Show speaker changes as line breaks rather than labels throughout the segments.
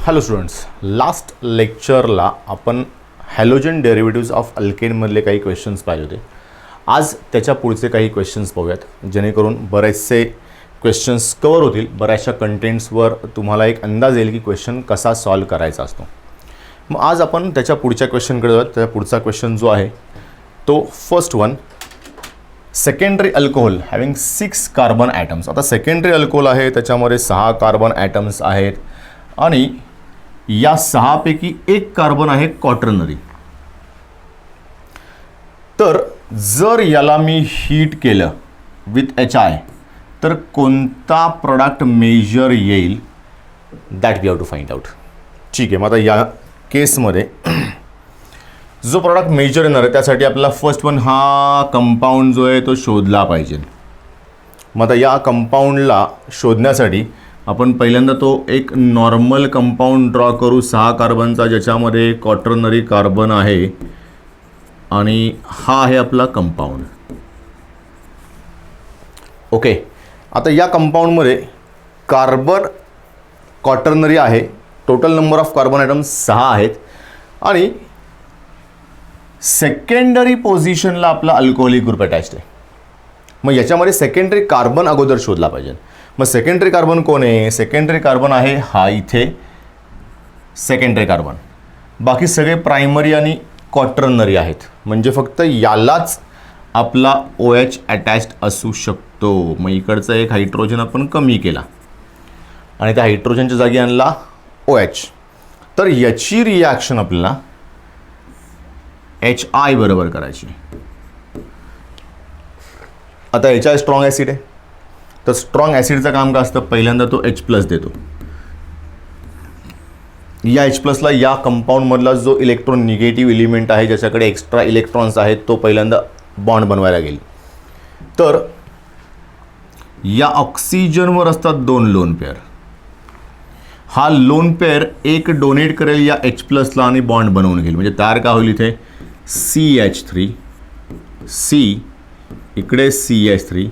Hello students, last लेक्चरला आपण halogen derivatives of अल्केनमधले काही questions पाहिले होते. आज त्याच्या पुढचे काही क्वेश्चन्स पाहूयात, जेणेकरून बरेचसे क्वेश्चन्स कवर होतील. बऱ्याचशा कंटेंट्सवर तुम्हाला एक अंदाज येईल की क्वेश्चन कसा सॉल्व करायचा असतो. मग आज आपण त्याच्या पुढच्या क्वेश्चनकडे जाऊयात. त्याचा पुढचा क्वेश्चन जो आहे तो first one, secondary alcohol having 6 carbon atoms. आता सेकंडरी अल्कोहोल आहे, त्याच्यामध्ये 6 कार्बन ॲटम्स आहेत आणि या 6 पैकी एक कार्बन आहे क्वाटर्नरी. तर जर याला मी हीट केलं विथ HI तर कोणता प्रोडक्ट मेजर येईल, that we have to find out. ठीक आहे, मग आता या केसमध्ये जो प्रोडक्ट मेजर येणार आहे त्यासाठी आपल्याला फर्स्ट वन हा कंपाऊंड जो आहे तो शोधला पाहिजे. मग आता या कंपाऊंडला शोधण्यासाठी आपण पहिल्यांदा तो एक नॉर्मल कंपाऊंड ड्रॉ करू 6 कार्बनचा, ज्याच्यामध्ये क्वाटर्नरी कार्बन आहे आणि हा आहे आपला कंपाऊंड. ओके, आता या कंपाऊंडमध्ये कार्बन क्वाटर्नरी आहे. Total number of carbon items 6 आहेत आणि सेकंडरी पोझिशनला आपला अल्कोहोलिक ग्रुप अटॅच्ड आहे. मग याच्यामध्ये सेकंडरी कार्बन अगोदर शोधला पाहिजे. मग सेकंडरी कार्बन कोण आहे? सेकंडरी कार्बन आहे हा इथे सेकंडरी कार्बन. बाकी सगळे प्रायमरी आणि क्वाटर्नरी आहेत, म्हणजे फक्त यालाच आपला OH अटॅच्ड असू शकतो. मग इकडचा एक हायड्रोजन आपण कमी केला आणि त्या हायड्रोजनच्या जागी आणला OH. तर याची रिॲक्शन आपल्याला HI बरोबर करायची. आता HI स्ट्रॉंग ॲसिड आहे, तर स्ट्रॉंग ॲसिडचं काम काय असतं? पहिल्यांदा तो H+ देतो. या H+ला या कंपाऊंडमधला जो इलेक्ट्रॉन निगेटिव्ह एलिमेंट आहे, ज्याच्याकडे एक्स्ट्रा इलेक्ट्रॉन्स आहेत, तो पहिल्यांदा बॉन्ड बनवायला गेली. तर या ऑक्सिजनवर असतात 2 लोन पेअर. हा लोन पेअर एक डोनेट करेल या H+ला आणि बॉन्ड बनवून घेईल. म्हणजे तयार का होईल? इथे CH3, C, इकडे CH3,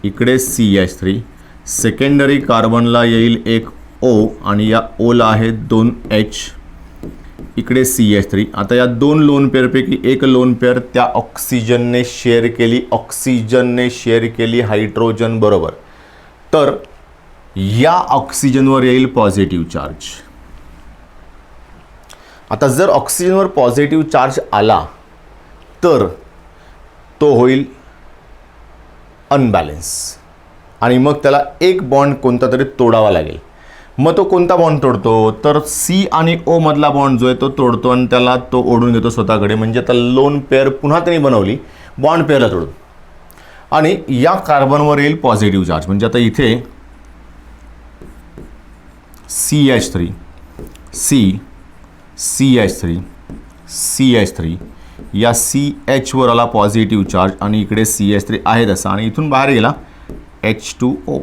इकडे CH3. सेकंडरी कार्बनला येईल एक O आणि या Oला आहे 2 H, इकडे CH3. आता या 2 लोन पेअरपैकी एक लोन पेअर त्या ऑक्सिजनने शेअर केली. ऑक्सिजनने शेअर केली हायड्रोजन बरोबर. तर या ऑक्सिजनवर येईल पॉझिटिव्ह चार्ज. आता जर ऑक्सिजनवर पॉझिटिव्ह चार्ज आला तर तो होईल अनबॅलेन्स आणि मग त्याला एक बॉन्ड कोणता तरी तोडावा लागेल. मग तो कोणता बॉन्ड तोडतो? तर C आणि O मधला बॉन्ड जो आहे तो तोडतो आणि त्याला तो ओढून घेतो स्वतःकडे. म्हणजे आता लोन पेअर पुन्हा त्यांनी बनवली बॉन्ड पेअरला तोडून आणि या कार्बनवर येईल पॉझिटिव्ह चार्ज. म्हणजे आता इथे CH3, C, CH3, CH3, या CH वर आला पॉझिटिव्ह चार्ज आणि इकडे CH3 आहे तसा आणि इथून बाहेर गेला H2O.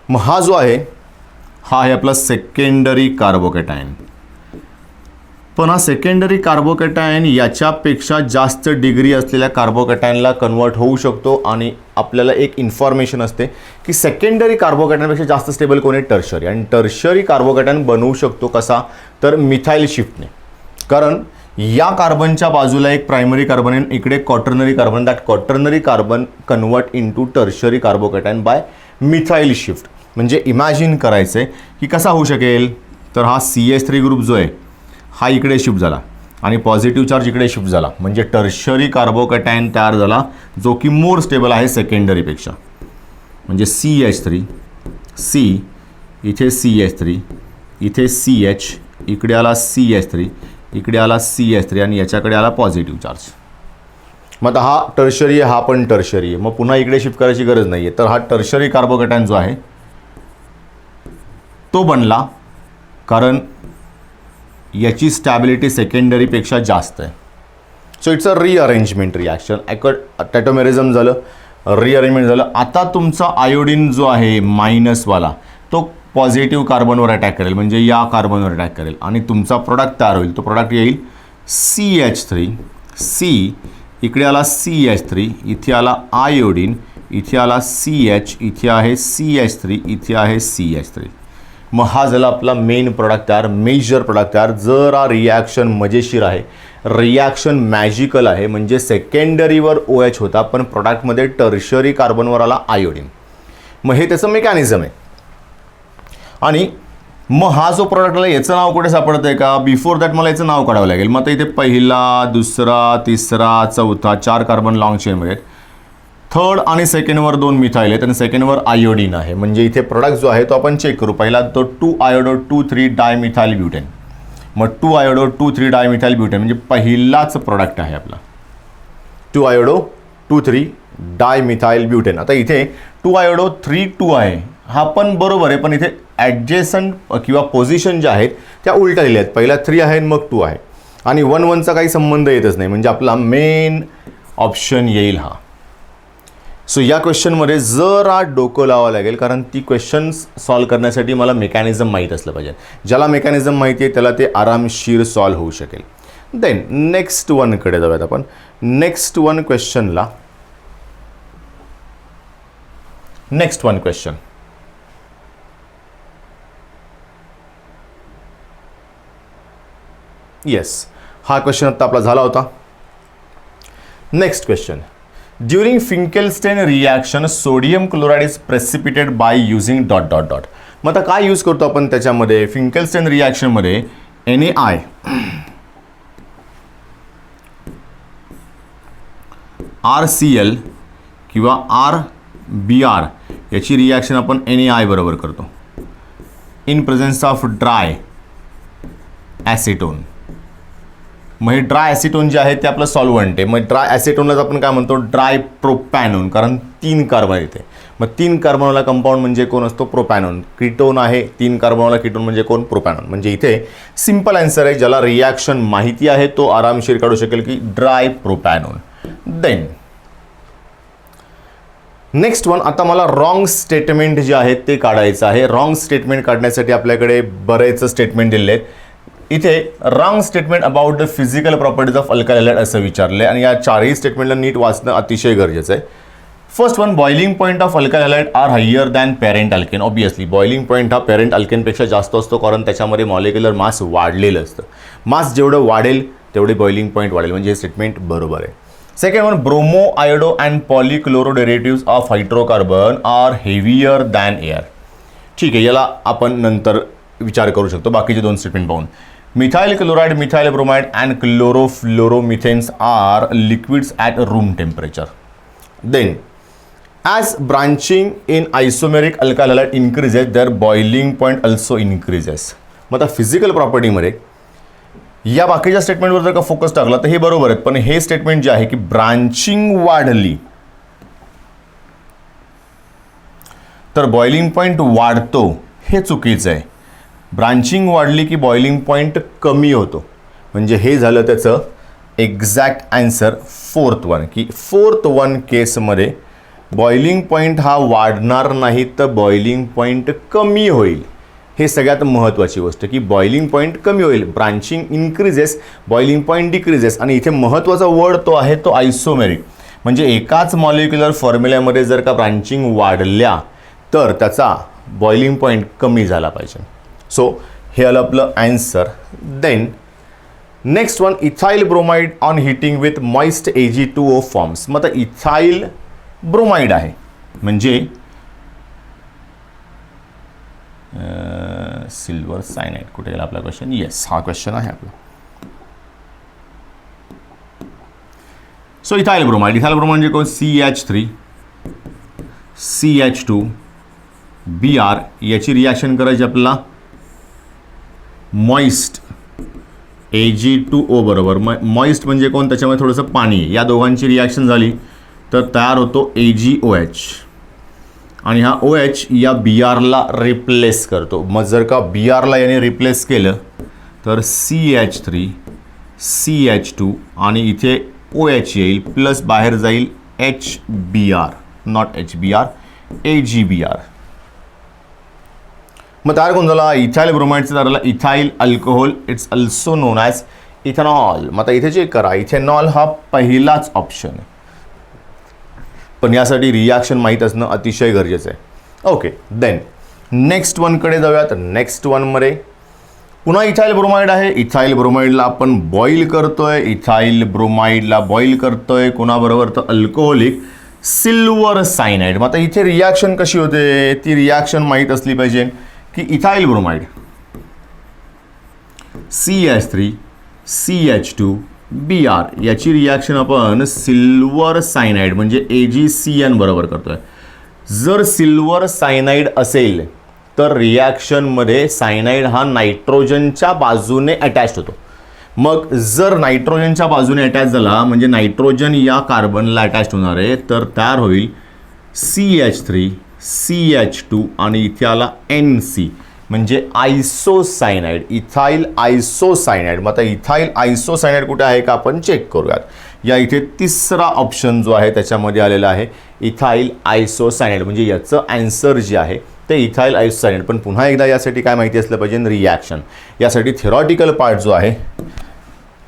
मग हा जो आहे हा आहे आपला सेकंडरी कार्बोकॅटायन. पण हा सेकंडरी कार्बोकॅटायन याच्यापेक्षा जास्त डिग्री असलेल्या कार्बोकॅटायनला कन्वर्ट होऊ शकतो आणि आपल्याला एक इन्फॉर्मेशन असते की सेकंडरी कार्बोकॅटायनपेक्षा जास्त स्टेबल कोण आहे? टर्शरी. आणि टर्शरी कार्बोकॅटायन बनवू शकतो कसा? तर मिथाइल शिफ्टने. कारण या कार्बनच्या बाजूला एक प्रायमरी कार्बन आहे, इकडे quaternary carbon. That quaternary carbon convert into tertiary carbocation by methyl shift. म्हणजे इमॅजिन करायचं आहे की कसा होऊ शकेल? तर हा CH3 ग्रुप जो आहे हा इकडे शिफ्ट झाला आणि पॉझिटिव्ह चार्ज इकडे शिफ्ट झाला. म्हणजे टर्शरी कार्बोकॅटायन तयार झाला जो की मोर स्टेबल आहे सेकंडरीपेक्षा. म्हणजे CH3, C, इथे CH3, इथे CH, इकडे आला CH3, इकडे आला CH3 आणि याच्याकडे आला पॉझिटिव्ह चार्ज. मग आता हा टर्शरी आहे, हा पण टर्शरी आहे. मग पुन्हा इकडे शिफ्ट करायची गरज नाही आहे. तर हा टर्शरी कार्बोकॅटायन जो आहे तो बनला कारण याची स्टॅबिलिटी सेकंडरीपेक्षा जास्त आहे. So it's a rearrangement reaction. Tautomerism झालं, रिअरेंजमेंट झालं. आता तुमचा आयोडीन जो आहे मायनसवाला तो पॉझिटिव्ह कार्बनवर अटॅक करेल, म्हणजे या कार्बनवर अटॅक करेल आणि तुमचा प्रोडक्ट तयार होईल. तो प्रोडक्ट येईल CH3, C, इकडे आला CH3, इथे आला आयोडीन, इथे आला CH, इथे आहे CH3, इथे आहे CH3. मग हा झाला आपला मेन प्रोडक्ट तयार, मेजर प्रोडक्ट तयार. जर हा रिॲक्शन मजेशीर आहे, रिॲक्शन मॅजिकल आहे, म्हणजे सेकंडरीवर OH होता पण प्रोडक्टमध्ये टर्शरी कार्बनवर आला आयोडीन. मग हे त्याचं मेकॅनिझम आहे. आणि मग हा जो प्रोडक्ट आला याचं नाव कुठे सापडतं आहे का? बिफोर दॅट मला याचं नाव काढावं लागेल. मग आता इथे पहिला, दुसरा, तिसरा, चौथा 4 कार्बन लॉंग चेनमध्ये आहेत. थर्ड आणि सेकंडवर 2 मिथाईल आहेत आणि सेकंडवर आयोडीन आहे. म्हणजे इथे प्रोडक्ट जो आहे तो आपण चेक करू. पहिला तो 2-iodO-2,3 डायमिथाइल ब्युटेन. मग 2-iodO-2,3 डायमिथाइल ब्युटेन म्हणजे पहिलाच प्रोडक्ट आहे आपला 2-iodO-2,3 डायमिथाइल ब्युटेन. आता इथे 2-iodO-3,2 आहे, हा पण बरोबर आहे, पण इथे ॲडजेसंट किंवा पोझिशन ज्या आहेत त्या उलट्या लिहिल्या आहेत. पहिला 3 आहे मग 2 आहे आणि 1-1चा काही संबंध येतच नाही. म्हणजे आपला मेन ऑप्शन येईल हा. सो या क्वेश्चनमध्ये जरा डोकं लावावं लागेल, कारण ती क्वेश्चन्स सॉल्व करण्यासाठी मला मेकॅनिझम माहीत असलं पाहिजे. ज्याला मेकॅनिझम माहिती आहे त्याला ते आरामशीर सॉल्व होऊ शकेल. देन नेक्स्ट वनकडे जाऊयात आपण. नेक्स्ट वन क्वेश्चनला नेक्स्ट वन क्वेश्चन येस, हा क्वेश्चन आता आपला झाला होता. Next question. During Finkelstein reaction sodium chloride is precipitated by using dot dot dot. मग आता काय यूज करतो आपण त्याच्यामध्ये? फिंकेलस्टेन रिॲक्शनमध्ये NaI RCl किंवा RBr याची रिॲक्शन आपण NaI बरोबर करतो in presence of dry acetone. मग हे ड्राय ॲसिटोन जे आहे ते आपलं सॉल्वंट आहे. मग ड्राय ॲसिटोनलाच आपण काय म्हणतो? ड्राय प्रोपॅनोन, कारण 3 कार्बन येते. मग 3 कार्बनवाला कंपाऊंड म्हणजे कोण असतो? प्रोपॅनोन. कीटोन आहे, 3 कार्बनवाला कीटोन म्हणजे कोण? प्रोपॅनोन. म्हणजे इथे सिंपल आन्सर आहे, ज्याला रिॲक्शन माहिती आहे तो आरामशीर काढू शकेल की dry propanone. Then next one. आता मला रॉंग स्टेटमेंट जे आहेत ते काढायचं आहे. रॉंग स्टेटमेंट काढण्यासाठी आपल्याकडे बरेच स्टेटमेंट दिले आहेत. इथे wrong statement about the physical properties of alkyl halide असं विचारलं आहे आणि या 4ही स्टेटमेंटला नीट वाचणं अतिशय गरजेचं आहे. First one, boiling point of alkyl halide are higher than parent alkane. Obviously boiling point हा पॅरेंट अल्केनपेक्षा जास्त असतो, कारण त्याच्यामध्ये मॉलिक्युलर मास वाढलेलं असतं. मास जेवढं वाढेल तेवढे बॉइलिंग पॉईंट वाढेल, म्हणजे हे स्टेटमेंट बरोबर आहे. Second one, bromo, iodo and polychloro derivatives of hydrocarbon are heavier than air. ठीक आहे, याला आपण नंतर विचार करू शकतो बाकीचे 2 स्टेटमेंट पाहून. Methyl chloride, methyl bromide and chlorofluoromethanes are liquids at room temperature. Then as branching in isomeric alkyl halide increases their boiling point also increases. मग आता फिजिकल प्रॉपर्टीमध्ये या बाकीच्या स्टेटमेंटवर जर का फोकस टाकला तर हे बरोबर आहेत, पण हे स्टेटमेंट जे आहे की ब्रांचिंग वाढली तर बॉइलिंग पॉईंट वाढतो, हे चुकीचं आहे. ब्रांचिंग वाढली की बॉइलिंग पॉईंट कमी होतो. म्हणजे हे झालं त्याचं एक्झॅक्ट आन्सर. फोर्थ वन, की फोर्थ वन केसमध्ये बॉइलिंग पॉईंट हा वाढणार नाही तर बॉइलिंग पॉईंट कमी होईल. हे सगळ्यात महत्त्वाची गोष्ट, की बॉइलिंग पॉईंट कमी होईल. Branching increases, boiling point decreases. आणि इथे महत्त्वाचा वर्ड तो आहे तो आयसोमेरिक. म्हणजे एकाच मॉलिक्युलर फॉर्म्युल्यामध्ये जर का ब्रांचिंग वाढल्या तर त्याचा बॉइलिंग पॉईंट कमी झाला पाहिजे. सो हे आलं आपलं answer. Then next one, ethyl bromide on heating with moist Ag2O forms. मग आता इथाइल ब्रोमाइड आहे म्हणजे सिल्वर सायनाइड. कुठे गेला आपला क्वेश्चन? येस, हा क्वेश्चन आहे आपला. सो इथाइल ब्रोमाइड म्हणजे कोण? CH3 CH2 Br. याची रिॲक्शन करायची आपल्याला मॉइस्ट Ag2O बरोबर. मॉइस्ट म्हणजे कोण? त्याच्यामध्ये थोडंसं पाणी. या दोघांची रिॲक्शन झाली तर तयार होतो AgOH आणि हा OH या Brला रिप्लेस करतो. मग जर का Brला याने रिप्लेस केलं तर CH3 CH2 आणि इथे OH येईल प्लस बाहेर जाईल HBr, नॉट HBr, AgBr. मग तयार कोण झाला? इथाइल ब्रोमाइडचा तयार झाला ethyl alcohol. It's also non as ethanol. मग आता इथे चेक करा, इथेनॉल हा पहिलाच ऑप्शन आहे. पण यासाठी रिॲक्शन माहीत असणं अतिशय गरजेचं आहे. ओके, देन नेक्स्ट वनकडे जाऊयात. नेक्स्ट वनमध्ये पुन्हा इथाइल ब्रोमाइड आहे. इथाइल ब्रोमाइडला आपण बॉईल करतोय. इथाइल ब्रोमाइडला बॉईल करतोय कोणाबरोबर, तर अल्कोहोलिक सिल्वर सायनाइड. मग आता इथे रिॲक्शन कशी होते ती रिॲक्शन माहीत असली पाहिजे की ethyl bromide CH3 CH2 Br याची रिॲक्शन आपण सिल्वर सायनाइड म्हणजे AgCN बरोबर करतोय. जर सिल्वर सायनाइड असेल तर रिॲक्शनमध्ये सायनाइड हा नायट्रोजनच्या बाजूने अटॅच होतो. मग जर नायट्रोजनच्या बाजूने अटॅच झाला म्हणजे नायट्रोजन या कार्बनला अटॅच होणार आहे, तर तयार होईल CH3 CH2 आणि इथे आला NC म्हणजे आयसोसायनाइड, इथाइल आयसोसायनाइड. मग आता इथाइल आयसोसायनाइड कुठे आहे का आपण चेक करूयात. या इथे तिसरा ऑप्शन जो आहे त्याच्यामध्ये आलेला आहे इथाइल आयसोसायनाइड, म्हणजे याचं आन्सर जे आहे ते इथाइल आयसोसायनाइड. पण पुन्हा एकदा यासाठी काय माहिती असलं पाहिजे, रिॲक्शन. यासाठी थेरॉटिकल पार्ट जो आहे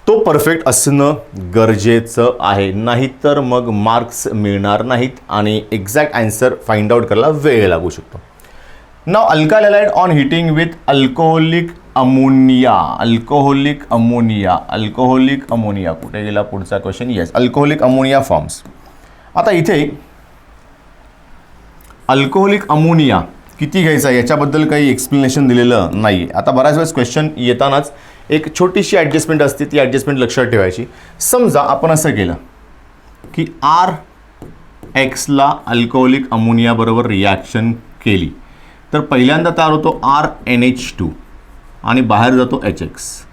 तो परफेक्ट असणं गरजेचं आहे, नाहीतर मग मार्क्स मिळणार नाहीत आणि एक्झॅक्ट आन्सर फाइंड आउट करायला वेळ लागू शकतो. नाव alkyl halide on heating with alcoholic ammonia. Alcoholic ammonia, alcoholic ammonia कुठे गेला पुढचा question. Yes, alcoholic ammonia forms. आता इथे अल्कोहोलिक अमोनिया किती घ्यायचा याच्याबद्दल काही एक्सप्लेनेशन दिलेलं नाही. आता बऱ्याच वेळेस क्वेश्चन येतानाच एक छोटीशी ॲडजस्टमेंट असते, ती ॲडजस्टमेंट लक्षात ठेवायची. समजा आपण असं केलं की RXला अल्कोहोलिक अमोनिया बरोबर रिॲक्शन केली तर पहिल्यांदा तयार होतो RNH2 आणि बाहेर जातो HX.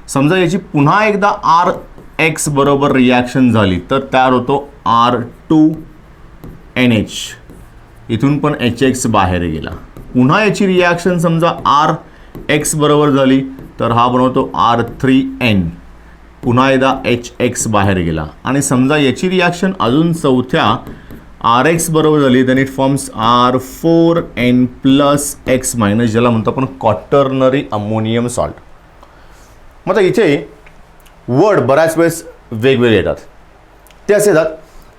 समजा याची पुन्हा एकदा RX बरोबर रिॲक्शन झाली तर तयार होतो R2NH. इथून पण HX बाहेर गेला. पुन्हा याची रिॲक्शन समजा RX बरोबर झाली तर हा बनवतो R3N. पुन्हा एकदा HX बाहेर गेला आणि समजा याची रिॲक्शन अजून चौथ्या RX बरोबर झाली then it forms R4N+X- ज्याला म्हणतो आपण क्वाटर्नरी अमोनियम सॉल्ट. मग इथे वर्ड बऱ्याच वेळेस वेगवेगळे येतात. ते असे येतात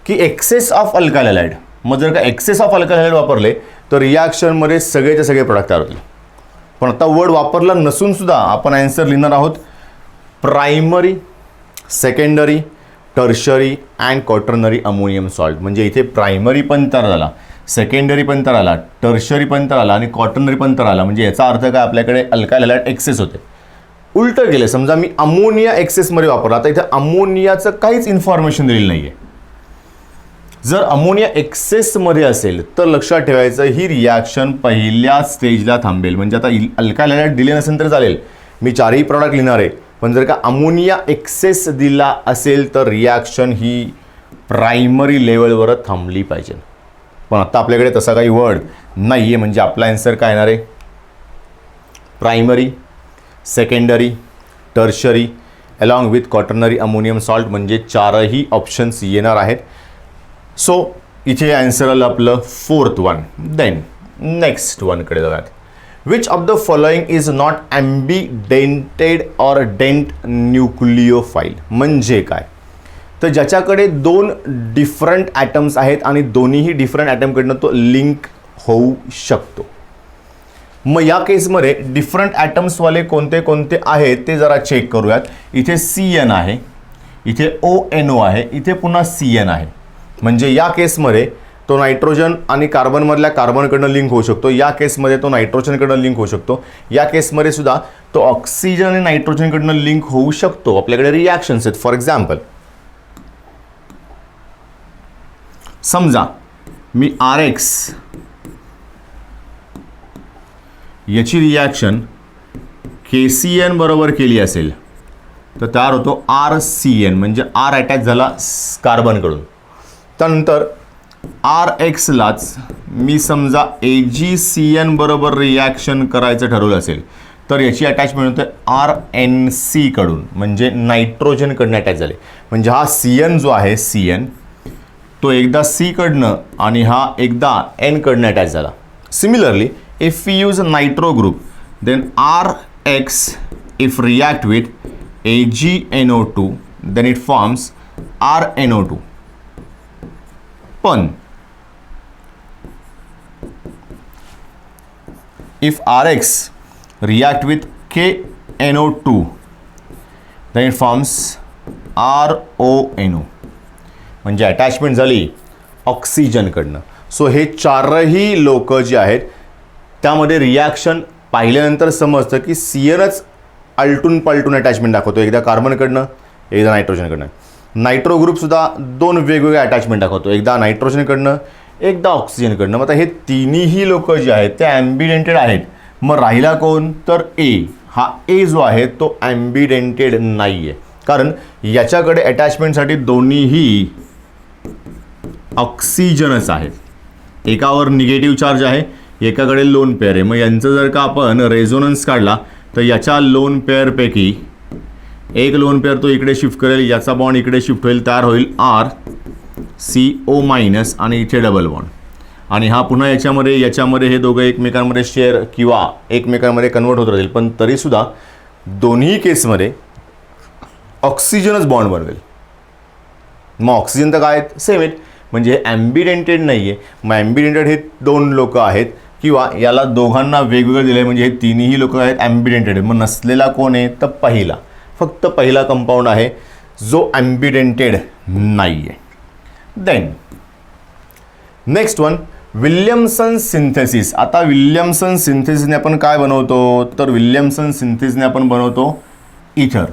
की एक्सेस ऑफ अल्काइल हॅलाइड. मग जर का एक्सेस ऑफ अल्काइल हॅलाइड वापरले तर रिॲक्शनमध्ये सगळेचे सगळे प्रोडक्ट तयार होतील. पण आता वर्ड वापरला नसून सुद्धा आपण आन्सर लिहिणार आहोत primary, secondary, tertiary and quaternary ammonium salt. म्हणजे इथे प्रायमरी पण तयार झाला, सेकंडरी पण तयार आला, टर्शरी पण तयार आला आणि क्वाटर्नरी पण तयार आला. म्हणजे याचा अर्थ काय, आपल्याकडे अल्काइल हॅलाइड एक्सेस होते. उलटं गेले, समजा मी अमोनिया एक्सेसमध्ये वापरला, आता इथे अमोनियाचं काहीच इन्फॉर्मेशन दिलेलं नाही आहे. जर अमोनिया एक्सेसमध्ये असेल तर लक्षात ठेवायचं ही रिॲक्शन पहिल्या स्टेजला थांबेल. म्हणजे आता अल्काइल हॅलाइड दिले नसेल तर चालेल, मी चारही प्रॉडक्ट लिहिणार आहे, पण जर का अमोनिया एक्सेस दिला असेल तर रिॲक्शन ही प्रायमरी लेवलवर थांबली पाहिजे. पण आता आपल्याकडे तसा काही वर्ड नाही आहे, म्हणजे आपला आन्सर काय येणार आहे primary, secondary, tertiary along with quaternary ammonium salt. म्हणजे चारही ऑप्शन्स येणार आहेत. सो इथे आन्सर आलं आपलं 4th वन. देन नेक्स्ट वनकडे जाऊयात. Which of the following is not ambidentate or dent nucleophile. म्हणजे काय, तर ज्याच्याकडे दोन डिफरंट ॲटम्स आहेत आणि दोन्हीही डिफरंट ॲटमकडनं तो लिंक होऊ शकतो. मग या केसमध्ये डिफरंट ॲटम्सवाले कोणते कोणते आहेत ते जरा चेक करूयात. इथे CN आहे, इथे ONO आहे, इथे पुन्हा CN आहे. म्हणजे या केसमध्ये तो नायट्रोजन आणि कार्बनमधल्या कार्बनकडनं लिंक होऊ शकतो. या केसमध्ये तो नायट्रोजनकडनं लिंक होऊ शकतो. या केसमध्ये सुद्धा तो ऑक्सिजन आणि नायट्रोजनकडनं लिंक होऊ शकतो. आपल्याकडे रिॲक्शन्स आहेत. फॉर एक्झाम्पल समजा मी RX याची रिॲक्शन KCN बरोबर केली असेल तर तयार होतो RCN, म्हणजे R अटॅच झाला कार्बनकडून. त्यानंतर RXलाच मी समजा AgCN बरोबर रिॲक्शन करायचं ठरवलं असेल तर याची अटॅचमेंट होते RNC कडून, म्हणजे नायट्रोजनकडनं अटॅच झाले. म्हणजे हा CN जो आहे CN तो एकदा C कडनं आणि हा एकदा N कडनं अटॅच झाला. Similarly if we use a nitro group then RX if react with AgNO2 then it forms RNO2. पण if RX react with KNO2 then it forms RONO, म्हणजे अटॅचमेंट झाली ऑक्सिजनकडनं. सो हे चारही लोक जे आहेत त्यामध्ये रिॲक्शन पाहिल्यानंतर समजतं की CNच आलटून पालटून अटॅचमेंट दाखवतो, एकदा कार्बनकडनं एकदा नायट्रोजनकडनं. नायट्रो ग्रुपसुद्धा दोन वेगवेगळे अटॅचमेंट दाखवतो, एकदा नायट्रोजनकडनं एकदा ऑक्सिजनकडनं. मग आता हे तिन्ही लोक जे आहेत ते ॲम्बिडेंटेड आहेत. मग राहिला कोण तर A. हा A जो आहे तो ॲम्बिडेंटेड नाही आहे, कारण याच्याकडे अटॅचमेंटसाठी दोन्हीही ऑक्सिजनच आहेत. एकावर निगेटिव्ह चार्ज आहे, एकाकडे लोन पेअर आहे. मग यांचं जर का आपण रेझोनन्स काढला तर याच्या लोन पेअरपैकी एक लोन पेअर तो इकडे शिफ्ट करेल, याचा बॉन्ड इकडे शिफ्ट होईल, तयार होईल RCO- आणि इथे डबल बॉन्ड. आणि हा पुन्हा याच्यामध्ये हे दोघं एकमेकांमध्ये शेअर किंवा एकमेकांमध्ये कन्वर्ट होत राहील, पण तरीसुद्धा दोन्ही केसमध्ये ऑक्सिजनच बॉन्ड बनवेल. मग ऑक्सिजन तर काय आहेत, सेम आहेत, म्हणजे हे ॲम्बिडेंटेड नाही आहे. मग ॲम्बिडेंटेड हे दोन लोक आहेत किंवा याला दोघांना वेगवेगळं दिलं आहे, म्हणजे हे तिन्ही लोक आहेत ॲम्बिडेंटेड. मग नसलेला कोण आहे तर पहिला, फक्त पहिला कंपाऊंड आहे जो ॲम्बिडेंटेड नाही आहे. Then next one, Williamson synthesis. आता विल्यमसन सिंथेसिसने आपण काय बनवतो तर विल्यमसन सिंथेसिसने आपण बनवतो इथर.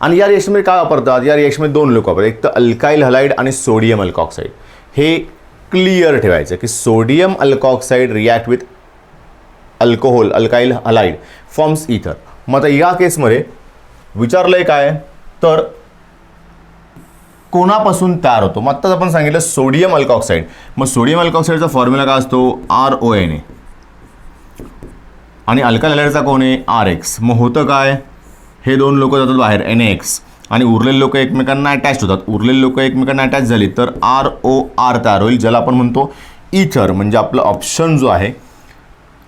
आणि या रिएक्शनमध्ये काय वापरतात, या रिएक्शनमध्ये दोन लोक वापरतात, एक तर अल्काइल हलाइड आणि सोडियम अल्कॉक्साईड. हे क्लिअर ठेवायचं की sodium alkoxide react with alcohol alkyl halide forms ether. मग आता या केसमध्ये विचारलंय काय तर कोणापासून तयार होतो. मग आत्ताच आपण सांगितलं सोडियम अल्कॉक्साईड. मग सोडियम अल्कॉक्साईडचा फॉर्म्युला काय असतो RONA आणि अल्काइल हलाइडचा कोण आहे RX. मग होतं काय, हे दोन लोक जातात बाहेर NaX आणि उरलेले लोक एकमेकांना अटॅच होतात. उरलेले लोक एकमेकांना अटॅच झाली तर ROR तयार होईल, ज्याला आपण म्हणतो इथर. म्हणजे आपला ऑप्शन जो आहे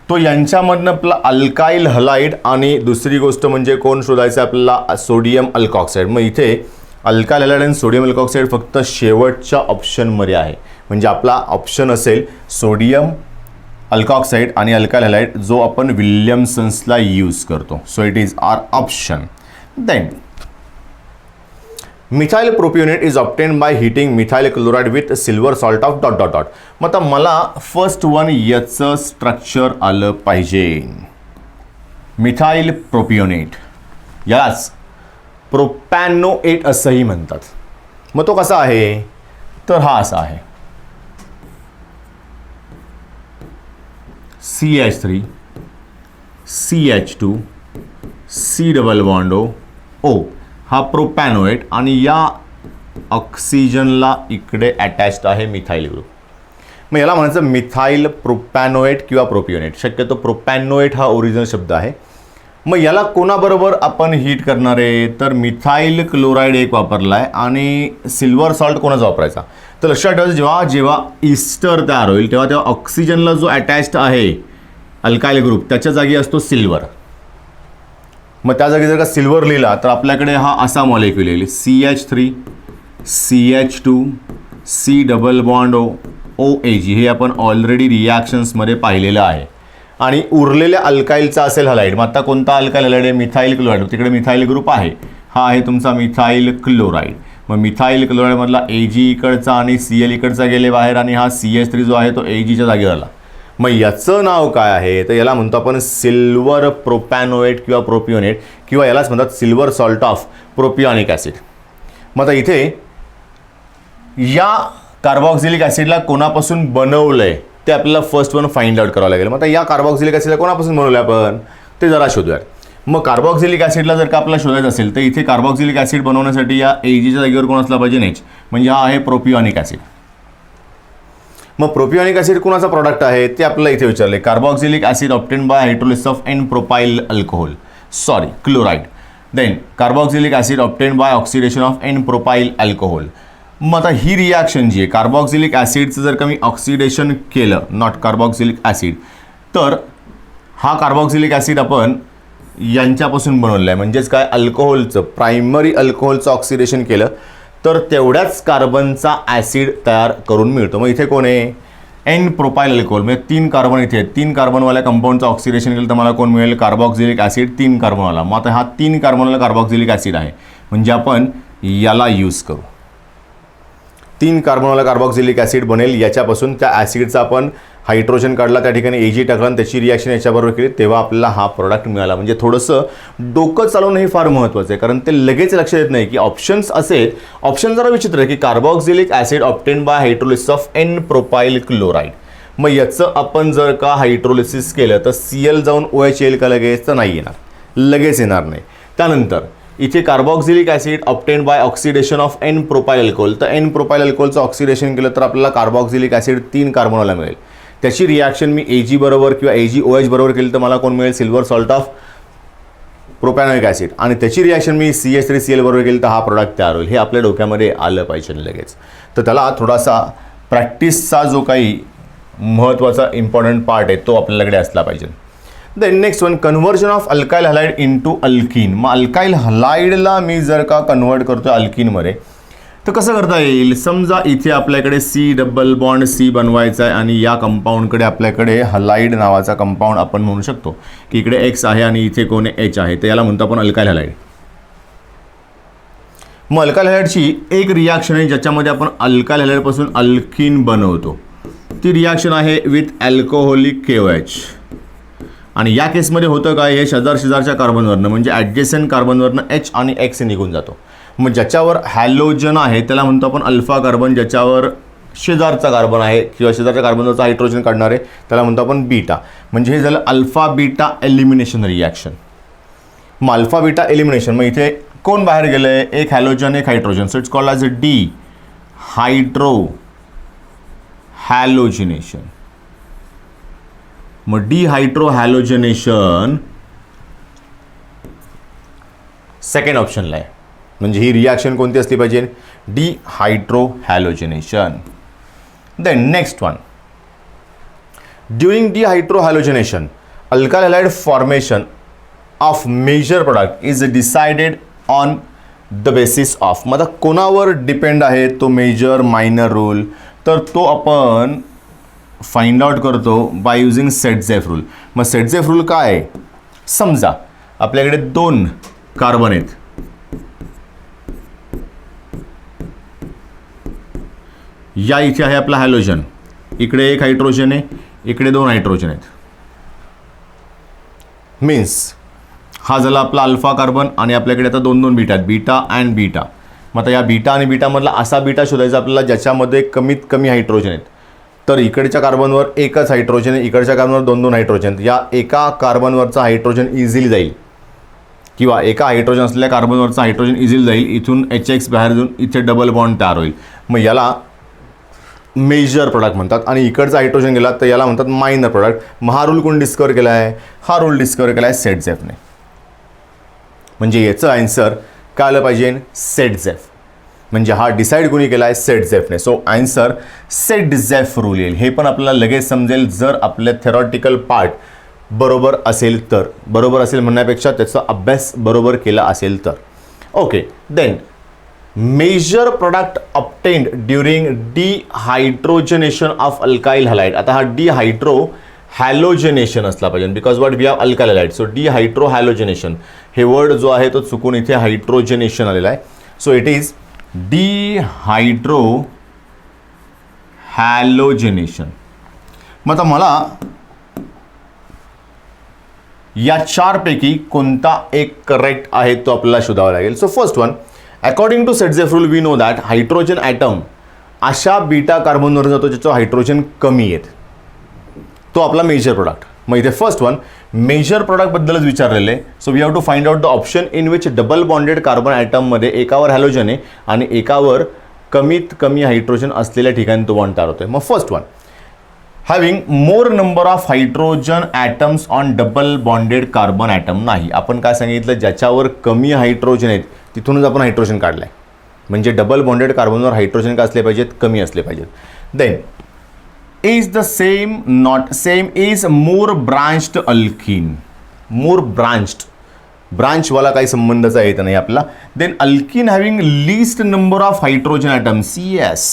तो यांच्यामधनं आपला अल्काइल हलाइड आणि दुसरी गोष्ट म्हणजे कोण शोधायचं आपल्याला सोडियम अल्कॉक्साईड. मग इथे अल्काइल हलाइड आणि सोडियम अल्कॉक्साईड फक्त शेवटच्या ऑप्शनमध्ये आहे, म्हणजे आपला ऑप्शन असेल सोडियम अल्कॉक्साईड आणि अल्काइल हलाइड जो आपण विल्यमसन्सला यूज करतो. So it is our option. Then methyl propionate is obtain by heating methyl chloride with silver salt of dot dot dot. मग आता मला फर्स्ट वन याचं स्ट्रक्चर आलं पाहिजे. मिथाइल प्रोपियोनेट यालाच प्रोपॅनोएट असंही म्हणतात. मग तो कसा आहे तर हा असा आहे CH3 CH2 C double bond O. हा प्रोपॅनोएट आणि या ऑक्सिजनला इकडे अटॅच्ड आहे मिथाइल ग्रुप. मग याला म्हणायचं मिथाइल प्रोपॅनोएट किंवा प्रोपियोनेट. शक्यतो प्रोपॅनोएट हा ओरिजिनल शब्द आहे. मग याला कोणाबरोबर आपण हीट करणार आहे तर मिथाइल क्लोराईड एक वापरला आहे आणि सिल्वर सॉल्ट कोणाचा वापरायचा तर लक्षात ठेवायचं जेव्हा जेव्हा ईस्टर तयार होईल तेव्हा तेव्हा ऑक्सिजनला जो अटॅच्ड आहे अल्काइल ग्रुप त्याच्या जागी असतो सिल्वर. मग त्या जागी जर का सिल्वर लिहिला तर आपल्याकडे हा असा मॉलिक्यूल येईल CH3 CH2 C double bond OAG. हे आपण ऑलरेडी रिॲक्शन्समध्ये पाहिलेलं आहे. आणि उरलेल्या अल्काइलचा असेल हलाइड. मग आता कोणता अल्काइल हलाइड आहे मिथाइल क्लोराईड. तिकडे मिथाइल ग्रुप आहे, हा आहे तुमचा मिथाइल क्लोराईड. मग मिथाइल क्लोराईडमधला AG इकडचा आणि Cl इकडचा गेले बाहेर आणि हा CH3 जो आहे तो AGच्या जागी झाला. मग याचं नाव काय आहे तर याला म्हणतो आपण सिल्वर प्रोपॅनोएट किंवा प्रोपियोनेट किंवा यालाच म्हणतात silver salt of propionic acid. मग आता इथे या कार्बॉक्सिलिक ॲसिडला कोणापासून बनवलं आहे ते आपल्याला फर्स्ट वन फाइंड आउट करावं लागेल. मग आता या कार्बॉक्सिलिक ॲसिडला कोणापासून बनवलं आपण ते जरा शोधूयात. मग कार्बॉक्सिलिक ॲसिडला जर का आपल्याला शोधायचं असेल तर इथे कार्बॉक्सिलिक ॲसिड बनवण्यासाठी या AGच्या जागेवर कोण असला पाहिजे NH, म्हणजे हा आहे प्रोपियोनिक ॲसिड. मग प्रोपियोनिक ॲसिड कोणाचा प्रॉडक्ट आहे ते आपल्याला इथे विचारले. Carboxylic acid obtain by hydrolysis of N propyl alcohol chloride. Then carboxylic acid obtain by oxidation of N propyl alcohol. मग आता ही रिॲक्शन जी आहे कार्बॉक्सिलिक ॲसिडचं जर का मी ऑक्सिडेशन केलं नॉट कार्बॉक्सिलिक ॲसिड तर हा कार्बॉक्सिलिक ॲसिड आपण यांच्यापासून बनवलं आहे. म्हणजेच काय अल्कोहोलचं प्रायमरी अल्कोहोलचं ऑक्सिडेशन केलं तर तेवढ्याच कार्बनचा ॲसिड तयार करून मिळतो. मग इथे कोण आहे एन प्रोपाइल अल्कोहोल, म्हणजे 3 कार्बन इथे आहेत, 3 कार्बनवाल्या कंपाऊंडचं ऑक्सिडेशन केलं तर मला कोण मिळेल, कार्बॉक्सिलिक ॲसिड 3 कार्बनवाला. मग आता हा 3 कार्बनवाला कार्बॉक्सिलिक ॲसिड आहे, म्हणजे आपण याला यूज करू. 3 कार्बनवाला कार्बॉक्सिलिक ॲसिड बनेल, याच्यापासून त्या ॲसिडचा आपण हायड्रोजन काढला, त्या ठिकाणी एजी टाकला आणि त्याची रिॲक्शन याच्याबरोबर केली, तेव्हा आपल्याला हा प्रोडक्ट मिळाला. म्हणजे थोडंसं डोकं चालवणं हे फार महत्त्वाचं आहे, कारण ते लगेच लक्षात येत नाही की ऑप्शन्स असेल. ऑप्शन जरा विचित्र आहे की carboxylic acid obtain by hydrolysis of N propyl chloride. मग याचं आपण जर का हायड्रोलिसिस केलं तर Cl जाऊन OH येईल का लगेच, तर नाही येणार, लगेच येणार नाही. त्यानंतर इथे carboxylic acid obtain by oxidation of N propyl alcohol, तर एन प्रोपाइल अल्कोहोलचं ऑक्सिडेशन केलं तर आपल्याला कार्बॉक्सिलिक ॲसिड 3 कार्बनवाला मिळेल. त्याची रिॲक्शन मी Ag बरोबर किंवा AgOH बरोबर केली तर मला कोण मिळेल, सिल्वर सॉल्ट ऑफ प्रोपॅनोइक ॲसिड, आणि त्याची रिॲक्शन मी CH3Cl बरोबर केली तर हा प्रोडक्ट तयार होईल. हे आपल्या डोक्यामध्ये आलं पाहिजे लगेच. तर त्याला थोडासा प्रॅक्टिसचा जो काही महत्त्वाचा इम्पॉर्टंट पार्ट आहे तो आपल्याकडे असला पाहिजे. Then next one, conversion of alkyl halide into alkene. मग अल्काइल हलाइडला मी जर का कन्वर्ट करतो अल्कीनमध्ये तर कसं करता येईल. समजा इथे आपल्याकडे C डबल बॉन्ड C बनवायचा आहे आणि या कंपाऊंडकडे आपल्याकडे हलाइड नावाचा कंपाऊंड आपण म्हणू शकतो की इकडे X आहे आणि इथे कोण H आहे, तर याला म्हणतो आपण अल्काइल हलाइड. मग अल्काइल हलाइडची एक रिॲक्शन आहे ज्याच्यामध्ये आपण अल्काइल हलाइडपासून अल्कीन बनवतो, ती रिॲक्शन आहे विथ अल्कोहोलिक KOH. आणि या केसमध्ये होतं काय, हे शेजारच्या कार्बनवरनं म्हणजे ॲडजेसंट कार्बनवरनं H आणि X निघून जातो. मग ज्याच्यावर हॅलोजन आहे त्याला म्हणतो आपण अल्फा कार्बन, ज्याच्यावर शेजारचा कार्बन आहे किंवा शेजारच्या कार्बनवरचा हायड्रोजन काढणार आहे त्याला म्हणतो आपण बीटा. म्हणजे हे झालं अल्फा बीटा एलिमिनेशन रिॲक्शन. मग अल्फा बीटा एलिमिनेशन, मग इथे कोण बाहेर गेलं आहे, एक हॅलोजन एक hydrogen, so it's called as dehydrohalogenation. मग डी हायड्रो हॅलोजिनेशन सेकंड ऑप्शनला आहे. म्हणजे ही रिॲक्शन कोणती असली पाहिजे, dehydrohalogenation. Then next one, during dehydrohalogenation alkyl halide formation of major product is decided on the basis of. मग आता कोणावर डिपेंड आहे तो मेजर मायनर रूल, तर तो आपण फाइंड आउट करतो बाय युजिंग सेट-झेफ रूल. मग सेट-झेफ रूल काय आहे, समजा आपल्याकडे 2 कार्बन आहेत, या इथे आहे आपला हॅलोजन, इकडे एक हायड्रोजन आहे, इकडे 2 हायड्रोजन आहेत. मीन्स हा झाला आपला अल्फा कार्बन आणि आपल्याकडे आता 2 बीटा आहेत, बीटा अँड बीटा. मग आता या बीटा आणि बीटामधला असा बीटा शोधायचा आपल्याला ज्याच्यामध्ये कमीत कमी हायड्रोजन आहेत. तर इकडच्या कार्बनवर एकच हायड्रोजन आहे, इकडच्या कार्बनवर 2 हायड्रोजन आहेत. या एका कार्बनवरचा हायड्रोजन इझिली जाईल किंवा एका हायड्रोजन असलेल्या कार्बनवरचा हायड्रोजन इझिली जाईल, इथून HX बाहेर जाऊन इथे डबल बॉन्ड तयार होईल. मग याला मेजर प्रोडक्ट म्हणतात. आणि इकडचा हायड्रोजन गेला तर याला म्हणतात मायनर प्रोडक्ट. मग हा रूल कोण डिस्कवर केला आहे, हा रूल डिस्कवर केला आहे सेट-झेफने. म्हणजे याचं आन्सर काय आलं पाहिजे, सेट-झेफ. म्हणजे हा डिसाईड कोणी केला आहे, सेट-झेफने. सो आन्सर सेट-झेफ रूल येईल. हे पण आपल्याला लगेच समजेल जर आपले थेरॉटिकल पार्ट बरोबर असेल तर. बरोबर असेल म्हणण्यापेक्षा त्याचा अभ्यास बरोबर केला असेल तर. Okay, then major product obtained during dehydrogenation of alkyl halide. आता हा डिहायड्रो हॅलोजनेशन असला पाहिजे because what we have alkyl halide. So dehydrohalogenation हे वर्ड जो आहे तो चुकून इथे हायड्रोजनेशन आलेला आहे. So it is dehydrohalogenation. मग आता मला या 4 पैकी कोणता एक करेक्ट आहे तो आपल्याला शोधावा लागेल. So first one, according to Saytzeff rule we know that hydrogen atom अशा बीटा कार्बनवर जातो ज्याचं हायड्रोजन कमी आहेत, तो आपला मेजर प्रोडक्ट. मग इथे फर्स्ट वन मेजर प्रोडक्टबद्दलच विचारलेलं आहे. So we have to find out the option in which double bonded carbon ॲटममध्ये एकावर हॅलोजन आहे आणि एकावर कमीत कमी हायड्रोजन असलेल्या ठिकाणी तो बॉन्ड तयार होतो आहे. मग first one, having more number of hydrogen atoms on double bonded carbon atom. नाही, आपण काय सांगितलं, ज्याच्यावर कमी हायड्रोजन आहेत तिथूनच आपण हायड्रोजन काढलं आहे. म्हणजे डबल बॉन्डेड कार्बनवर हायड्रोजन काय असले पाहिजेत, कमी असले पाहिजेत. Then is the same not same is more branched alkene. More ब्रांचवाला काही संबंधचा येत नाही आपला. Then alkene having least number of hydrogen atom CS.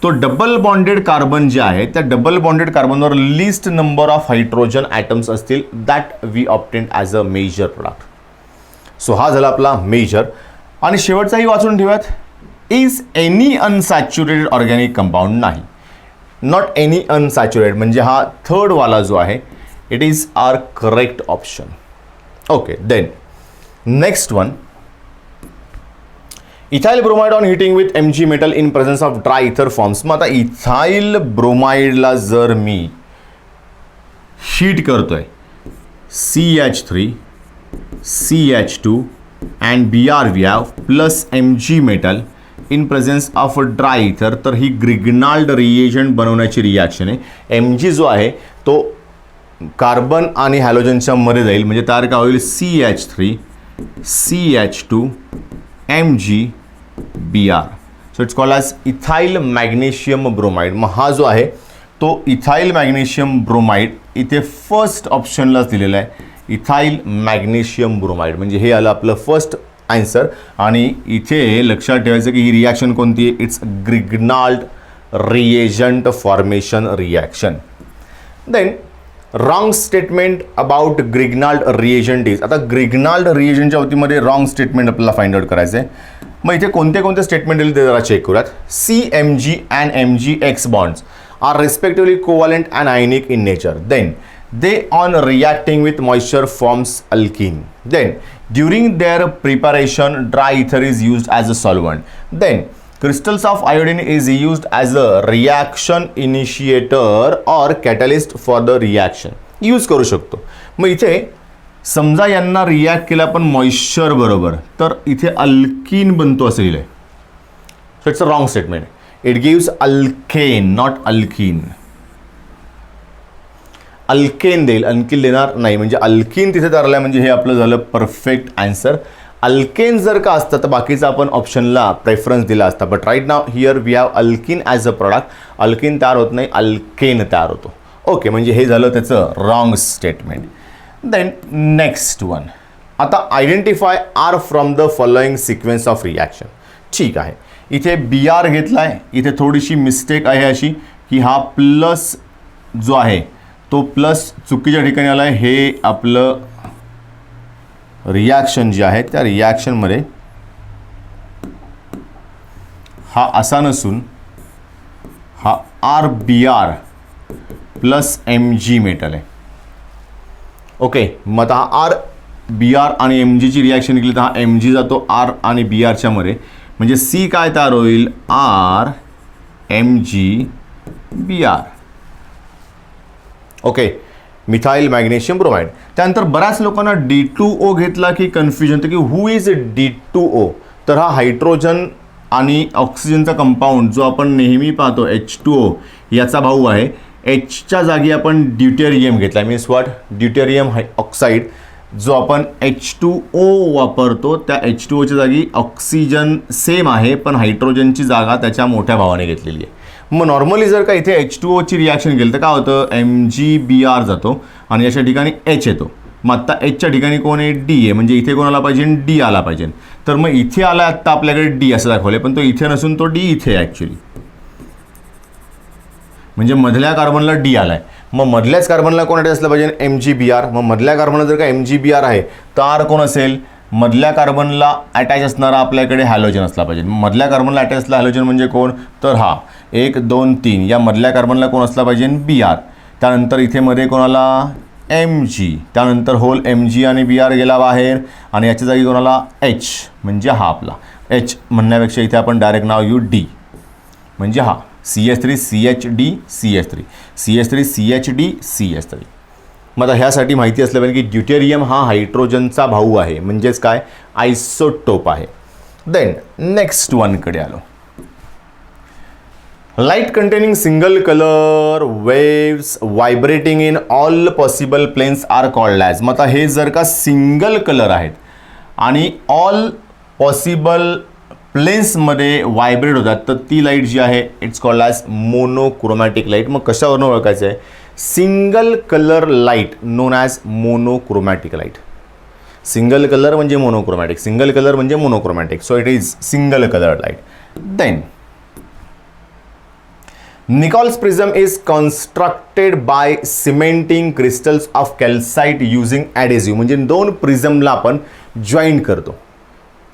तो डबल बॉन्डेड कार्बन जे आहे त्या डबल बॉन्डेड कार्बनवर least number of hydrogen atoms असतील that we obtained as a major product. So हा झाला आपला मेजर. आणि शेवटचाही वाचून ठेवूयात. Is any unsaturated organic compound नाही. नॉट एनी अनसॅच्युरेटेड म्हणजे हा थर्ड वाला जो आहे it is our correct option. Okay then next one. Ethyl bromide on heating with Mg metal in presence of dry ether forms. मग आता ethyl ब्रोमाइडला जर मी heat करतोय CH3 CH2 and Br we have plus Mg metal in presence of dry इथर. तर ही ग्रिग्नाल्ड reagent बनवण्याची reaction आहे. Mg जो आहे तो कार्बन आणि हॅलोजनच्या मध्ये जाईल म्हणजे तयार काय होईल CH3 CH2 Mg Br. So it's called as ethyl magnesium bromide. मग हा जो आहे तो इथाइल मॅग्नेशियम ब्रोमाइड इथे फर्स्ट ऑप्शनलाच दिलेला आहे. इथाइल मॅग्नेशियम ब्रोमाइड म्हणजे हे आलं आपलं फर्स्ट आन्सर. आणि इथे लक्षात ठेवायचं की ही रिॲक्शन कोणती आहे. It's Grignard reagent formation reaction. Then wrong statement about Grignard reagent is. आता ग्रिग्नाल्ड रिएजंटच्या बाबतीमध्ये रॉंग स्टेटमेंट आपल्याला फाइंड आउट करायचं आहे. मग इथे कोणते कोणते स्टेटमेंट दिले ते जरा चेक करूयात. CMg and MgX bonds are respectively covalent and ionic in nature. Then they on reacting with moisture forms alkene. Then during their preparation dry ether is used as a solvent. Then crystals of iodine is used as a reaction initiator or catalyst for the reaction. Use करू शकतो. मग इथे समजा यांना react केला पण moisture बरोबर तर इथे अल्कीन बनतो असं लिहिलंय. So it's a wrong statement. It gives alkane not alkyne. Alkane देईल अल्कीन देणार नाही म्हणजे अल्कीन तिथे तरलाय म्हणजे हे आपलं झालं परफेक्ट आन्सर. अल्केन जर का असतं तर बाकीचा आपण ऑप्शनला प्रेफरन्स दिला असता. But right now here we have alkene as a product. Alkene तयार होत नाही अल्केन तयार होतो. ओके म्हणजे हे झालं त्याचं wrong statement. Then next one. आता identify R from the following sequence of reaction. ठीक आहे इथे Br घेतला आहे. इथे थोडीशी मिस्टेक आहे अशी की हा प्लस जो आहे तो प्लस चुकीच्या ठिकाणी आला आहे. हे आपलं रिॲक्शन जे आहे त्या रिॲक्शनमध्ये हा असा नसून हा RBr प्लस Mg मेटल आहे. ओके मग आता हा RBr आणि Mgची रिॲक्शन केली तर हा Mg जातो R आणि Brच्या मध्ये म्हणजे C काय तयार होईल RMgBr. Okay methyl magnesium bromide. त्यानंतर बऱ्याच लोकांना D2O घेतला की कन्फ्युजन तर की हू इज D2O. तर हा हायड्रोजन आणि ऑक्सिजनचा कंपाऊंड जो आपण नेहमी पाहतो H2O याचा भाऊ आहे. Hच्या जागी आपण ड्यूटेरियम घेतला मीन्स व्हॉट ड्यूटेरियम ऑक्साईड जो आपण H2O वापरतो त्या H2Oच्या जागी ऑक्सिजन सेम आहे पण हायड्रोजनची जागा त्याच्या मोठ्या भावाने घेतलेली आहे. मग नॉर्मली जर का इथे H2Oची रिॲक्शन केली तर काय होतं MgBr जातो आणि याच्या ठिकाणी H येतो. मग आत्ता Hच्या ठिकाणी कोण आहे D आहे म्हणजे इथे कोण आला पाहिजे D आला पाहिजे. तर मग इथे आला आत्ता आपल्याकडे D असं दाखवलं पण तो इथे नसून तो D इथे आहे ॲक्च्युली. म्हणजे मधल्या कार्बनला D आला आहे. मग मधल्याच कार्बनला कोण असलं पाहिजे MgBr. मग मधल्या कार्बनला जर का MgBr आहे तर R कोण असेल मधल्या कार्बनला अटॅच असणारा आपल्याकडे हॅलोजन असला पाहिजे. मधल्या कार्बनला अटॅच असला हॅलोजन म्हणजे कोण तर हा 1 2 3 या मधल्या कार्बनला कोण असला पाहिजे Br. त्यानंतर इथे मध्ये कोणाला Mg. त्यानंतर होल Mg आणि Br गेला बाहेर आणि याच्या जागी कोणाला H म्हणजे हा आपला H म्हणण्यापेक्षा इथे आपण डायरेक्ट नाव घेऊ D म्हणजे हा CH3 CHD CH3 CH3 CHD CH3. मग आता ह्यासाठी माहिती असलं पाहिजे की ड्यूटेरियम हा हायड्रोजनचा भाऊ आहे म्हणजेच काय आयसोटोप आहे. देन नेक्स्ट वनकडे आलो. Light containing single colour waves vibrating in all possible planes are called as. मग आता हे जर का सिंगल कलर आहेत आणि ऑल पॉसिबल प्लेन्समध्ये व्हायब्रेट होतात तर ती लाईट जी आहे it's called as monochromatic light. मग कशावरून ओळखायचं आहे single colour light known as monochromatic light. Single colour म्हणजे मोनोक्रोमॅटिक सिंगल कलर म्हणजे monochromatic. So it is single colour light. Then Nichols prism is constructed by cementing crystals of calcite using adhesive. म्हणजे दोन प्रिझमला आपण joint करतो,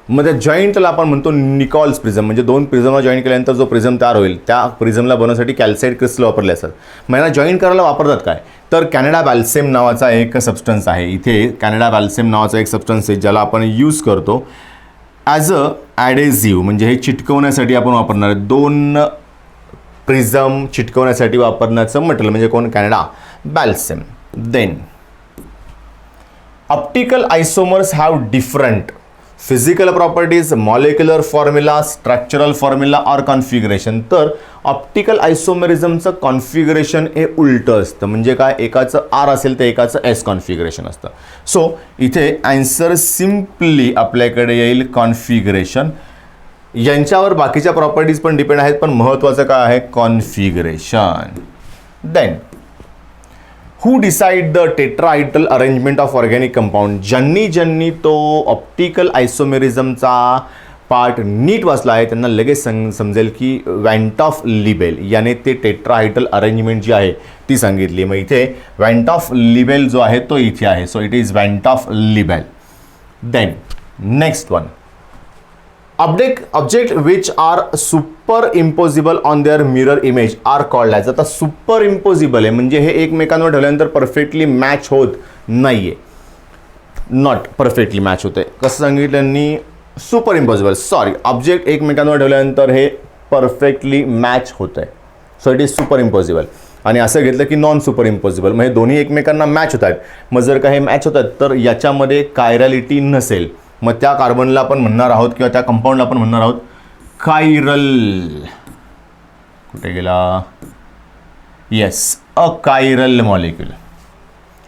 मग त्या जॉईंटला आपण म्हणतो निकॉल्स प्रिझम. म्हणजे दोन प्रिझमला जॉईंट केल्यानंतर जो प्रिझम तयार होईल त्या प्रिझमला बनवण्यासाठी कॅल्साइट क्रिस्टल वापरले असतात. मग यांना जॉईंट करायला वापरतात काय, तर कॅनडा बॅल्सेम नावाचा एक सबस्टन्स आहे. इथे कॅनडा बॅल्सेम नावाचा एक सबस्टन्स आहे ज्याला आपण यूज करतो ॲज अ ॲडेझिव्ह. म्हणजे हे चिटकवण्यासाठी आपण वापरणार आहे. दोन प्रिझम चिटकवण्यासाठी वापरण्याचं मटेरियल म्हणजे कोण, Canada balsam. Then optical isomers have different physical properties, molecular formula, structural formula और कॉन्फिगरेशन. तर ऑप्टिकल आयसोमरिझमचं कॉन्फिगरेशन हे उलटं असतं. म्हणजे काय, एकाचं आर असेल तर एकाचं एस कॉन्फिगरेशन असतं. सो इथे आन्सर सिम्पली आपल्याकडे येईल कॉन्फिगरेशन. यांच्यावर बाकीच्या प्रॉपर्टीज पण डिपेंड आहेत, पण महत्त्वाचं काय आहे, configuration. Then who decide the tetrahedral arrangement of organic compound. ज्यांनी तो ऑप्टिकल आयसोमेरिझमचा पार्ट नीट वाचला आहे त्यांना लगेच समजेल की वॅन्ट ऑफ लिबेल याने ते टेट्राहाइड्रल अरेंजमेंट जी आहे ती सांगितली. मग इथे वॅन्ट ऑफ लिबेल जो आहे तो इथे आहे. So it is van't Hoff Le Bel. Then next one, object which are super imposable on their mirror image are called as. आता सुपर इम्पोजिबल आहे म्हणजे हे एकमेकांवर ठेवल्यानंतर परफेक्टली मॅच होत नाही आहे, नॉट परफेक्टली मॅच होते. कसं सांगितलं यांनी, सुपर इम्पॉसिबल, सॉरी, ऑब्जेक्ट एकमेकांवर ठेवल्यानंतर हे परफेक्टली मॅच होतं आहे. So it is super impossible. आणि असं घेतलं की नॉन सुपर इम्पॉसिबल, म्हणजे दोन्ही एकमेकांना मॅच होत आहेत. मग जर का हे मॅच होत आहेत तर याच्यामध्ये कायरॅलिटी नसेल. मग त्या कार्बनला आपण म्हणणार आहोत किंवा त्या कंपाऊंडला आपण म्हणणार आहोत कायरल. कुठे गेला, yes, achiral molecule.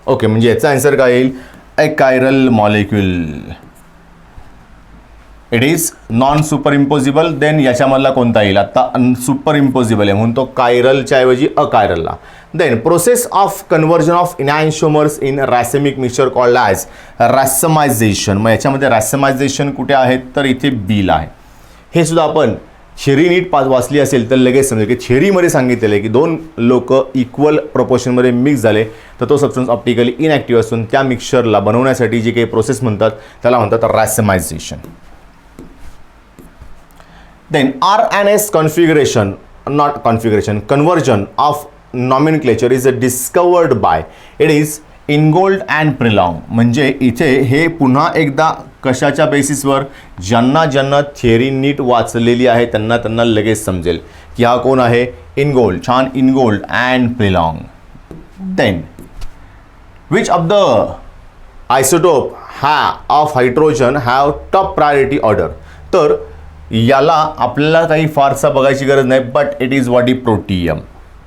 Okay, म्हणजे याचा आन्सर काय येईल, achiral molecule. It is non super imposable. Then याच्यामधला कोणता येईल, आता सुपर इम्पोजिबल आहे म्हणून तो कायरलच्या ऐवजी अकायरलला. Then process of conversion of enantiomers in racemic mixture called as racemisation. मग याच्यामध्ये रॅसमायझेशन कुठे आहेत, तर इथे बीला आहे. हे सुद्धा आपण थेअरी नीट वाचली असेल तर लगेच समजेल की थेअरीमध्ये सांगितलेलं आहे की दोन लोक इक्वल प्रपोर्शनमध्ये मिक्स झाले तर तो सबस्टन्स ऑप्टिकली इनॅक्टिव्ह असून त्या मिक्सचरला बनवण्यासाठी जी काही प्रोसेस म्हणतात त्याला म्हणतात रॅसमायझेशन. Then RNS configuration, not configuration, conversion of nomenclature is discovered by, it is Ingold and Prelong. म्हणजे इथे हे पुन्हा एकदा कशाच्या बेसिसवर, ज्यांना थिअरी नीट वाचलेली आहे त्यांना लगेच समजेल की हा कोण आहे, इनगोल्ड. छान, Ingold and Prelog. Then which of the isotope of hydrogen have top priority order. तर याला आपल्याला काही फारसा बघायची गरज नाही, but it is what is protium.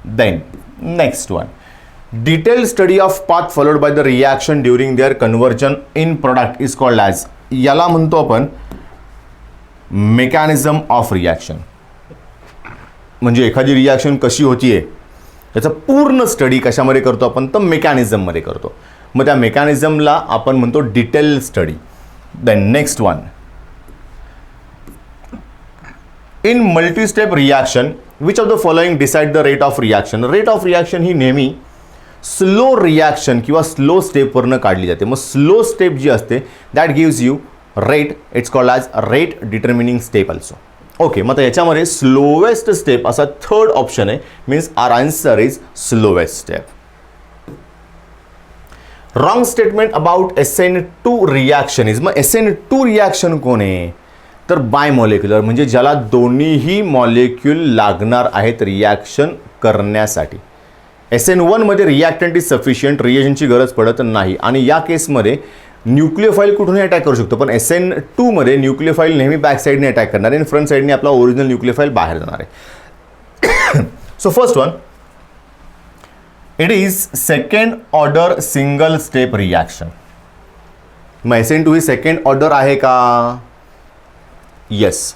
Then next one, detail study of path followed by the reaction during their conversion in product is called as. याला म्हणतो आपण मेकॅनिझम ऑफ रिॲक्शन. म्हणजे एखादी रिॲक्शन कशी होतीये याचा पूर्ण स्टडी कशामध्ये करतो आपण, तर मेकॅनिझममध्ये करतो. मग त्या मेकॅनिझमला आपण म्हणतो detail study. Then next one, in multistep reaction which of the following decide the rate of reaction. Rate of reaction ही नेहमी स्लो रिॲक्शन किंवा स्लो स्टेपवरनं काढली जाते. मग स्लो स्टेप जी असते that gives you rate, it's called as rate determining step also. Okay, मग याच्यामध्ये स्लोवेस्ट स्टेप असा थर्ड ऑप्शन आहे, means our answer is slowest step. Wrong statement about SN2 reaction is. मग SN2 रिॲक्शन कोण आहे, तर बाय मॉलिक्युलर, म्हणजे ज्याला दोन्हीही मॉलिक्यूल लागणार आहेत रिॲक्शन करण्यासाठी. SN1 मध्ये रिॲक्टंट इज सफिशियंट, रिएजनची गरज पडत नाही. आणि या केसमध्ये न्यूक्लियोफाईल कुठूनही अटॅक करू शकतो, पण SN2 मध्ये न्यूक्लियोफाईल नेहमी बॅक साईडने अटॅक करणार आहे आणि फ्रंट साईडने आपला ओरिजिनल न्यूक्लियोफाईल बाहेर जाणार आहे. So first one, it is second order single step reaction. मग SN2 ही सेकंड ऑर्डर आहे का, येस.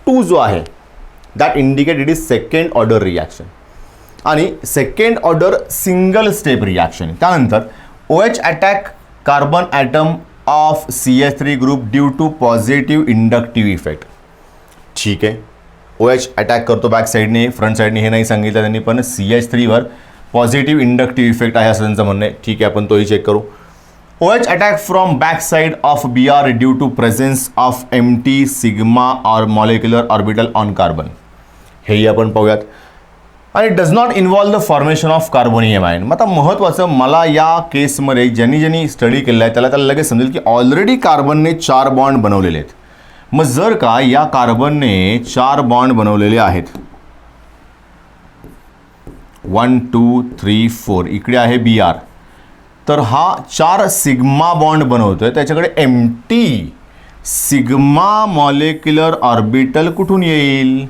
2 जो आहे that indicate it is second order reaction आणि second order single step reaction. त्यानंतर OH attack carbon atom of CH3 group due to positive inductive effect. ठीक आहे, OH attack करतो बॅक साईडने, फ्रंट साईडने हे नाही सांगितलं त्यांनी, पण CH3वर पॉझिटिव्ह इंडक्टिव्ह इफेक्ट आहे असं त्यांचं म्हणणं आहे. ठीक आहे, आपण तोही चेक करू. OH attack from back side of Br due to presence of empty sigma or molecular orbital on carbon. हेही आपण पाहूयात. आणि does not involve the formation of carbonium ion. मग आता महत्त्वाचं, मला या केसमध्ये ज्यांनी स्टडी केलं आहे त्याला लगेच समजेल की ऑलरेडी कार्बनने 4 बॉन्ड बनवलेले आहेत. मग जर का या कार्बनने 4 बॉन्ड बनवलेले आहेत, 1 2 3 4, इकडे आहे Br, तर हा 4 सिग्मा बॉन्ड बनवतोय, त्याच्याकडे एम्प्टी सिग्मा मॉलिक्युलर ऑर्बिटल कुठून येईल?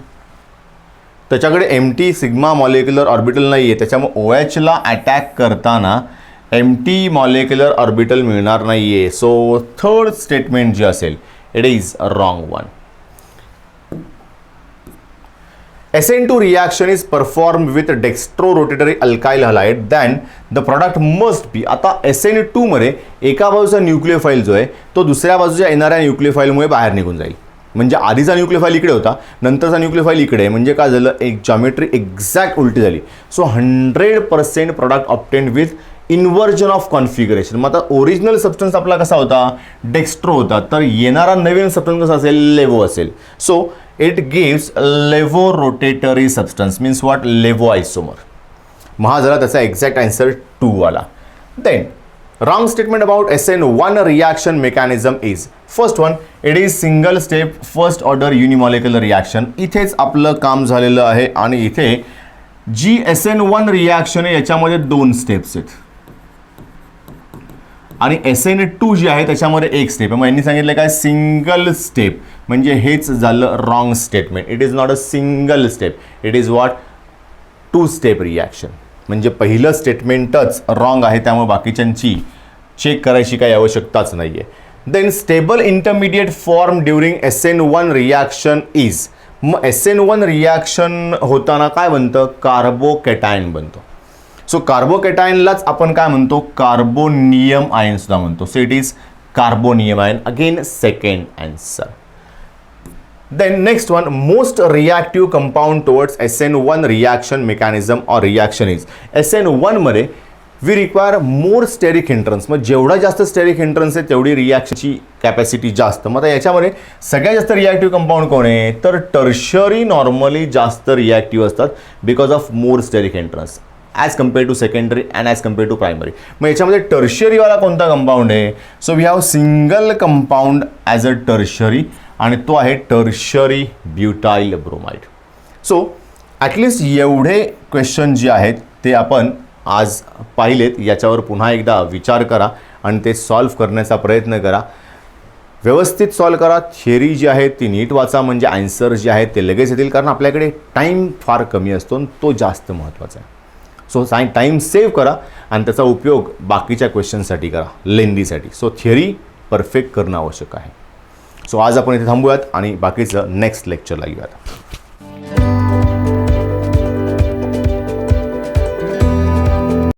त्याच्याकडे एम्प्टी सिग्मा मॉलिक्युलर ऑर्बिटल नाही आहे, त्याच्यामुळे OHला अटॅक करताना एम्प्टी मॉलिक्युलर ऑर्बिटल मिळणार नाही आहे. सो थर्ड स्टेटमेंट जे असेल it is wrong one. SN2 reaction is performed with dextrorotatory alkyl halide, then the product must be. आता SN2 मध्ये एका बाजूचा न्यूक्लियोफाईल जो आहे तो दुसऱ्या बाजूच्या येणाऱ्या न्यूक्लियोफाईलमुळे बाहेर निघून जाईल. म्हणजे आधीचा न्यूक्लियोफाईल इकडे होता, नंतरचा न्यूक्लियोफाईल इकडे आहे, म्हणजे काय झालं, एक जॉमेट्री एक्झॅक्ट उलटी झाली. So 100% product obtained with inversion of configuration. मग आता ओरिजिनल सबस्टन्स आपला कसा होता, डेक्स्ट्रो होता, तर येणारा नवीन सबस्टन्स कसा असेल, लेवो असेल. सो इट गिव्स लेवो रोटेटरी सबस्टन्स, मीन्स व्हॉट, लेवो आयसोमर. मग हा झाला त्याचा एक्झॅक्ट आन्सर 2 वाला. Then wrong statement about SN1 reaction mechanism is, first one, it is single step first order unimolecular reaction. इथेच आपलं काम झालेलं आहे. आणि इथे जी SN1 रिॲक्शन आहे याच्यामध्ये 2 स्टेप्स आहेत आणि SN2 जी आहे त्याच्यामध्ये 1 स्टेप आहे. मग यांनी सांगितलं काय, सिंगल स्टेप, म्हणजे हेच झालं wrong statement. It is not a single step, it is what, 2 step reaction. म्हणजे पहिलं स्टेटमेंटच रॉंग आहे, त्यामुळे बाकीच्यांची चेक करायची काही आवश्यकताच नाही आहे. Then stable intermediate form during SN1 reaction is. मग SN1 रिॲक्शन होताना काय बनतं, कार्बोकॅटायन बनतो. सो कार्बोकॅटायनलाच आपण काय म्हणतो, कार्बोनियम आयन सुद्धा म्हणतो. So it is carbonium ion. Again second answer. Then next one, most reactive compound towards SN1 reaction mechanism or reaction is. SN1 मध्ये we require more steric hindrance. मग जेवढा जास्त स्टेरिक हिंड्रन्स आहे तेवढी रिॲक्शनची capacity जास्त. मग याच्यामध्ये सगळ्यात जास्त रिॲक्टिव्ह कंपाऊंड कोण आहे, तर टर्शरी नॉर्मली जास्त रिॲक्टिव्ह असतात because of more steric hindrance as compare to secondary and as compare to primary. मग याच्यामध्ये टर्शरीवाला कोणता कंपाऊंड आहे, so we have single compound as a tertiary आणि तो आहे tertiary butyl bromide. So at least एवढे क्वेश्चन जे आहेत ते आपण आज पाहिलेत. याच्यावर पुन्हा एकदा विचार करा आणि ते सॉल्व्ह करण्याचा प्रयत्न करा. व्यवस्थित सॉल्व्ह करा. थिअरी जी आहे ती नीट वाचा, म्हणजे आन्सर जे आहेत ते लगेच येतील, कारण आपल्याकडे टाईम फार कमी असतो आणि तो जास्त महत्त्वाचा आहे. सो टाईम सेव्ह करा आणि त्याचा उपयोग बाकीच्या क्वेश्चनसाठी करा, लेंदीसाठी. सो थिअरी परफेक्ट करणं आवश्यक आहे. सो आज आपण इथे थांबूयात आणि बाकीचं नेक्स्ट लेक्चरला घेऊयात.